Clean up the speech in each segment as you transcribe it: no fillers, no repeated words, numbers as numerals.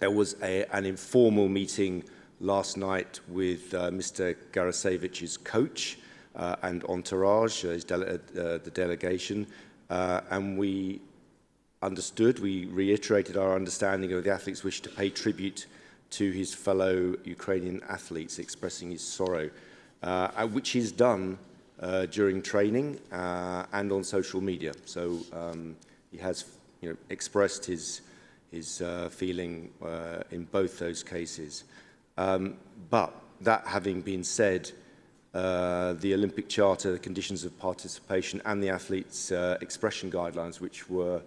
There was an informal meeting last night with Mr. Heraskevych coach and entourage, the delegation, and we reiterated our understanding of the athlete's wish to pay tribute to his fellow Ukrainian athletes, expressing his sorrow, which he's done during training and on social media. So he has, expressed his feeling in both those cases. But that having been said, the Olympic Charter, the conditions of participation, and the athletes' expression guidelines, which were,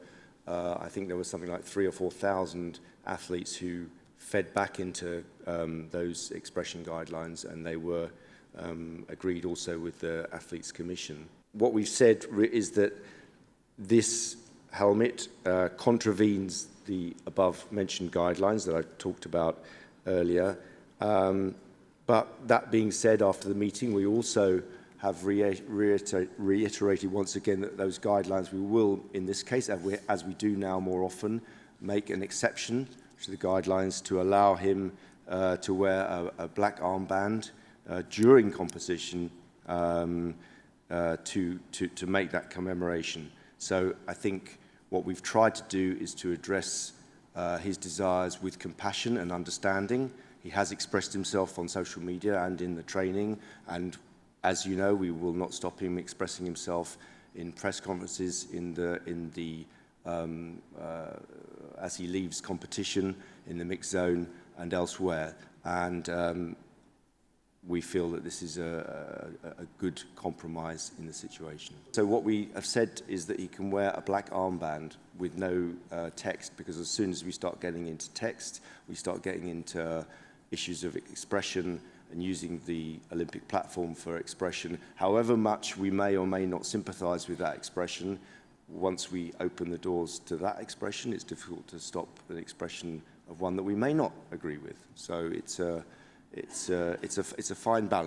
I think there was something like 3,000 or 4,000 athletes who fed back into those expression guidelines, and they were agreed also with the Athletes Commission. What we've said is that this helmet contravenes the above-mentioned guidelines that I talked about earlier. But that being said, after the meeting, we also have reiterated once again that those guidelines, we will, in this case, as we do now more often, make an exception to the guidelines to allow him to wear a black armband during competition to make that commemoration. So I think what we've tried to do is to address his desires with compassion and understanding. He has expressed himself on social media and in the training, and as you know, we will not stop him expressing himself in press conferences as he leaves competition in the mixed zone and elsewhere. And we feel that this is a good compromise in the situation. So what we have said is that he can wear a black armband with no text, because as soon as we start getting into text, we start getting into issues of expression and using the Olympic platform for expression. However much we may or may not sympathise with that expression, once we open the doors to that expression, it's difficult to stop an expression of one that we may not agree with. So it's a fine balance.